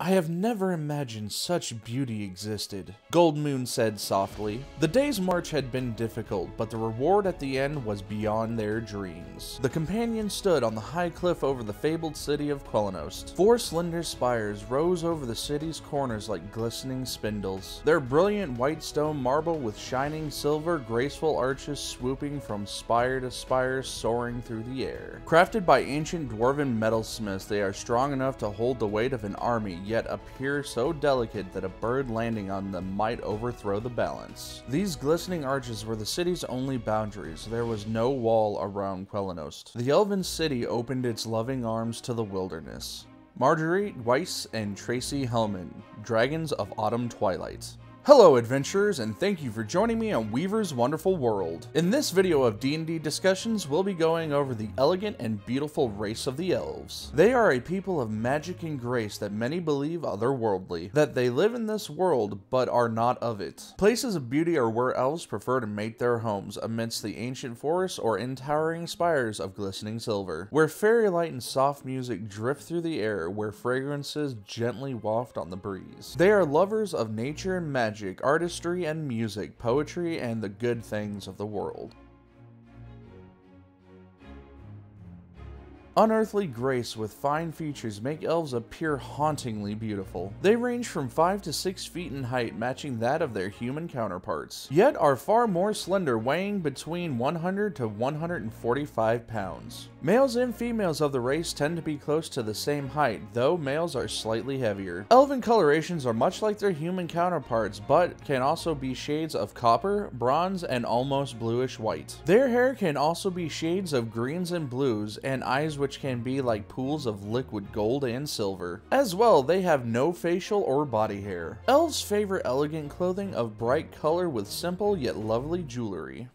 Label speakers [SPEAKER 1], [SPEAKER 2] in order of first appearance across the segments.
[SPEAKER 1] I have never imagined such beauty existed, Goldmoon said softly. The day's march had been difficult, but the reward at the end was beyond their dreams. The companions stood on the high cliff over the fabled city of Quellanost. 4 slender spires rose over the city's corners like glistening spindles, their brilliant white stone marble with shining silver, graceful arches swooping from spire to spire, soaring through the air. Crafted by ancient dwarven metalsmiths, they are strong enough to hold the weight of an army, yet appear so delicate that a bird landing on them might overthrow the balance. These glistening arches were the city's only boundaries. There was no wall around Quellanost. The elven city opened its loving arms to the wilderness. Marjorie Weiss and Tracy Hellman, Dragons of Autumn Twilight. Hello adventurers, and thank you for joining me on Weaver's Wonderful World. In this video of D&D Discussions, we'll be going over the elegant and beautiful race of the Elves. They are a people of magic and grace that many believe otherworldly, that they live in this world but are not of it. Places of beauty are where Elves prefer to make their homes, amidst the ancient forests or in towering spires of glistening silver, where fairy light and soft music drift through the air, where fragrances gently waft on the breeze. They are lovers of nature and magic, artistry and music, poetry, and the good things of the world. Unearthly grace with fine features make elves appear hauntingly beautiful. They range from 5 to 6 feet in height, matching that of their human counterparts, yet are far more slender, weighing between 100 to 145 pounds. Males and females of the race tend to be close to the same height, though males are slightly heavier. Elven colorations are much like their human counterparts, but can also be shades of copper, bronze, and almost bluish white. Their hair can also be shades of greens and blues, and eyes which can be like pools of liquid gold and silver. As well, they have no facial or body hair. Elves favor elegant clothing of bright color with simple yet lovely jewelry.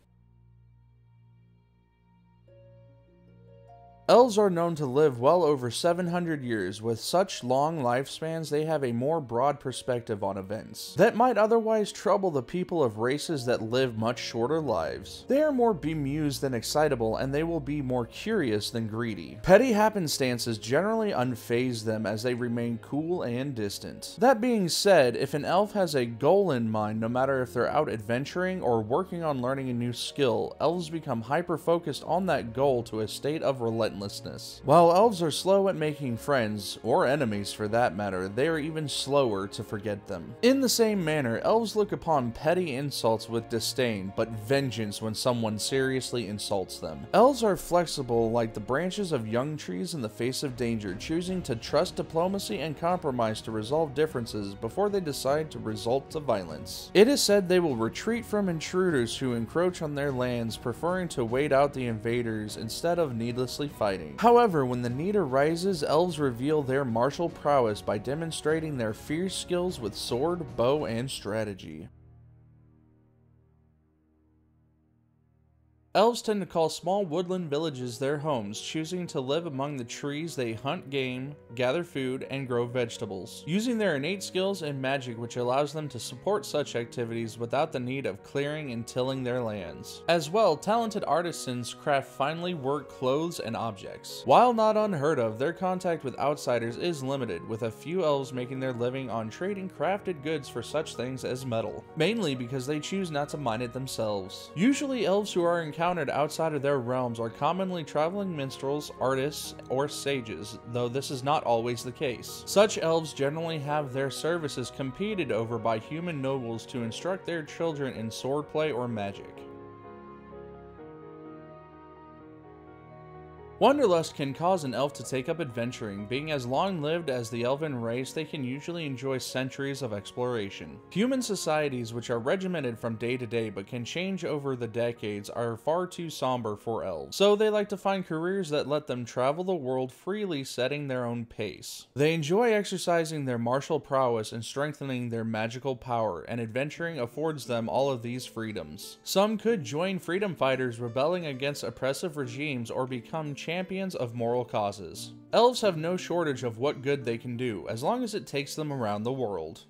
[SPEAKER 1] Elves are known to live well over 700 years. With such long lifespans, they have a more broad perspective on events that might otherwise trouble the people of races that live much shorter lives. They are more bemused than excitable, and they will be more curious than greedy. Petty happenstances generally unfaze them as they remain cool and distant. That being said, if an elf has a goal in mind, no matter if they're out adventuring or working on learning a new skill, elves become hyper-focused on that goal to a state of relentlessness. While elves are slow at making friends, or enemies for that matter, they are even slower to forget them. In the same manner, elves look upon petty insults with disdain, but vengeance when someone seriously insults them. Elves are flexible like the branches of young trees in the face of danger, choosing to trust diplomacy and compromise to resolve differences before they decide to resort to violence. It is said they will retreat from intruders who encroach on their lands, preferring to wait out the invaders instead of needlessly fighting. However, when the need arises, elves reveal their martial prowess by demonstrating their fierce skills with sword, bow, and strategy. Elves tend to call small woodland villages their homes, choosing to live among the trees. They hunt game, gather food, and grow vegetables, using their innate skills and magic, which allows them to support such activities without the need of clearing and tilling their lands. As well, talented artisans craft finely worked clothes and objects. While not unheard of, their contact with outsiders is limited, with a few elves making their living on trading crafted goods for such things as metal, mainly because they choose not to mine it themselves. Usually, elves who are encountered outside of their realms are commonly traveling minstrels, artists, or sages, though this is not always the case. Such elves generally have their services competed over by human nobles to instruct their children in swordplay or magic. Wanderlust can cause an elf to take up adventuring. Being as long-lived as the elven race, they can usually enjoy centuries of exploration. Human societies, which are regimented from day to day but can change over the decades, are far too somber for elves, so they like to find careers that let them travel the world freely, setting their own pace. They enjoy exercising their martial prowess and strengthening their magical power, and adventuring affords them all of these freedoms. Some could join freedom fighters rebelling against oppressive regimes or become champions of moral causes. Elves have no shortage of what good they can do, as long as it takes them around the world.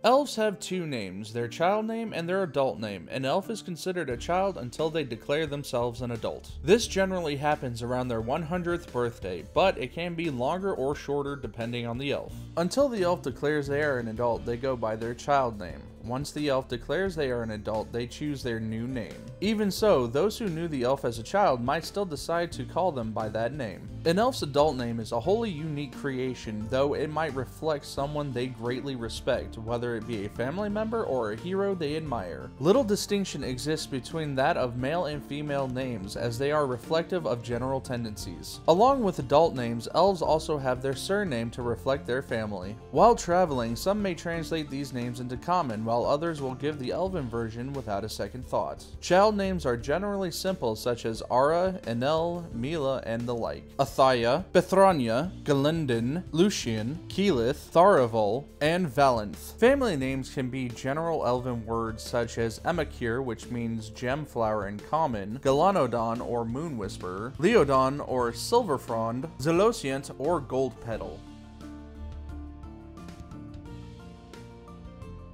[SPEAKER 1] Elves have two names, their child name and their adult name. An elf is considered a child until they declare themselves an adult. This generally happens around their 100th birthday, but it can be longer or shorter depending on the elf. Until the elf declares they are an adult, they go by their child name. Once the elf declares they are an adult, they choose their new name. Even so, those who knew the elf as a child might still decide to call them by that name. An elf's adult name is a wholly unique creation, though it might reflect someone they greatly respect, whether it be a family member or a hero they admire. Little distinction exists between that of male and female names, as they are reflective of general tendencies. Along with adult names, elves also have their surname to reflect their family. While traveling, some may translate these names into common, while others will give the elven version without a second thought. Child names are generally simple, such as Ara, Enel, Mila, and the like. Athaya, Bethrania, Galindin, Lucian, Keyleth, Tharaval, and Valenth. Family names can be general elven words such as Emakir, which means gemflower in common, Galanodon or moon whisperer, Leodon or silverfrond, Zelosient or gold petal.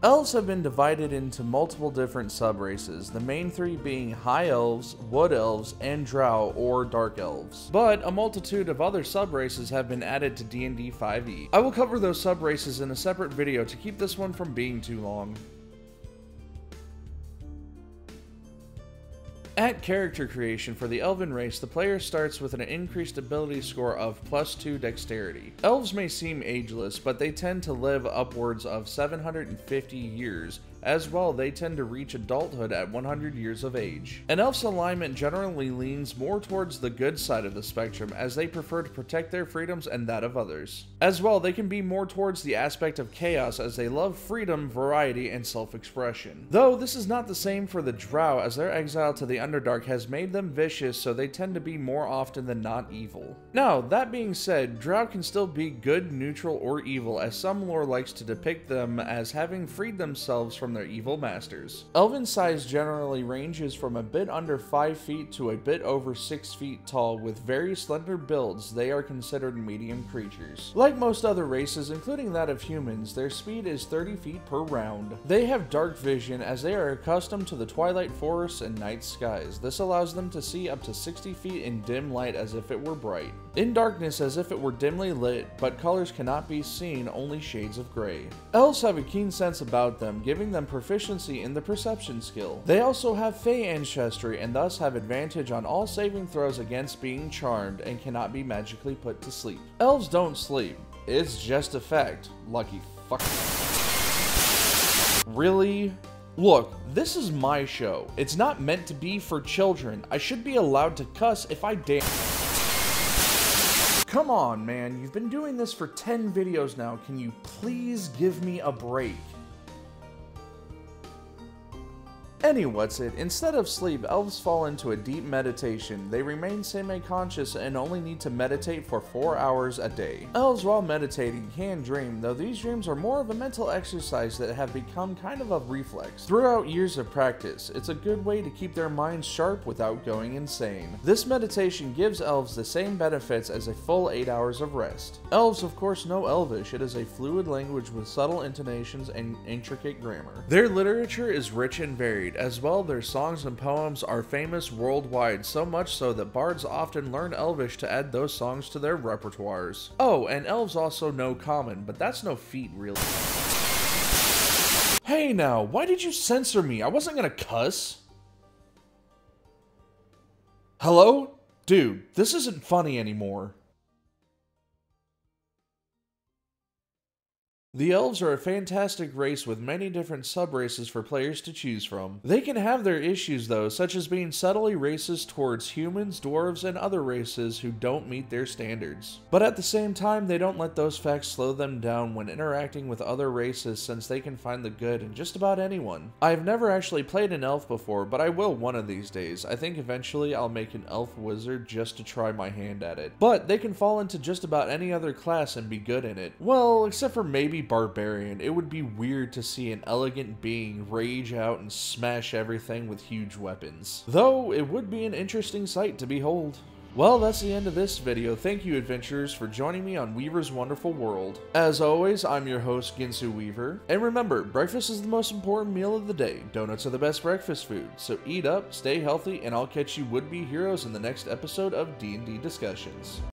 [SPEAKER 1] Elves have been divided into multiple different subraces, the main three being High Elves, Wood Elves, and Drow or Dark Elves. But a multitude of other subraces have been added to D&D 5e. I will cover those subraces in a separate video to keep this one from being too long. At character creation for the Elven race, the player starts with an increased ability score of +2 dexterity. Elves may seem ageless, but they tend to live upwards of 750 years. As well, they tend to reach adulthood at 100 years of age. An elf's alignment generally leans more towards the good side of the spectrum, as they prefer to protect their freedoms and that of others. As well, they can be more towards the aspect of chaos, as they love freedom, variety, and self-expression. Though this is not the same for the Drow, as their exile to the Underdark has made them vicious, so they tend to be more often than not evil. Now, that being said, Drow can still be good, neutral, or evil, as some lore likes to depict them as having freed themselves from their evil masters. Elven size generally ranges from a bit under 5 feet to a bit over 6 feet tall. With very slender builds, they are considered medium creatures. Like most other races, including that of humans, their speed is 30 feet per round. They have dark vision, as they are accustomed to the twilight forests and night skies. This allows them to see up to 60 feet in dim light as if it were bright. In darkness as if it were dimly lit, but colors cannot be seen, only shades of gray. Elves have a keen sense about them, giving them proficiency in the perception skill. They also have Fey ancestry and thus have advantage on all saving throws against being charmed and cannot be magically put to sleep. Elves don't sleep. It's just a fact. Lucky fuck. Really? Look, this is my show. It's not meant to be for children. I should be allowed to cuss if I dare. Come on, man. You've been doing this for 10 videos now. Can you please give me a break? Instead of sleep, elves fall into a deep meditation. They remain semi-conscious and only need to meditate for 4 hours a day. Elves, while meditating, can dream, though these dreams are more of a mental exercise that have become kind of a reflex. Throughout years of practice, it's a good way to keep their minds sharp without going insane. This meditation gives elves the same benefits as a full 8 hours of rest. Elves, of course, know Elvish. It is a fluid language with subtle intonations and intricate grammar. Their literature is rich and varied. As well, their songs and poems are famous worldwide, so much so that bards often learn Elvish to add those songs to their repertoires. Oh, and elves also know Common, but that's no feat, really. Hey now, why did you censor me? I wasn't gonna cuss. Hello? Dude, this isn't funny anymore. The Elves are a fantastic race with many different subraces for players to choose from. They can have their issues though, such as being subtly racist towards humans, dwarves, and other races who don't meet their standards. But at the same time, they don't let those facts slow them down when interacting with other races, since they can find the good in just about anyone. I've never actually played an elf before, but I will one of these days. I think eventually I'll make an elf wizard just to try my hand at it. But they can fall into just about any other class and be good in it. Well, except for maybe barbarian. It would be weird to see an elegant being rage out and smash everything with huge weapons. Though, it would be an interesting sight to behold. Well, that's the end of this video. Thank you, adventurers, for joining me on Weaver's Wonderful World. As always, I'm your host, Ginsu Weaver. And remember, breakfast is the most important meal of the day. Donuts are the best breakfast food. So eat up, stay healthy, and I'll catch you would-be heroes in the next episode of D&D Discussions.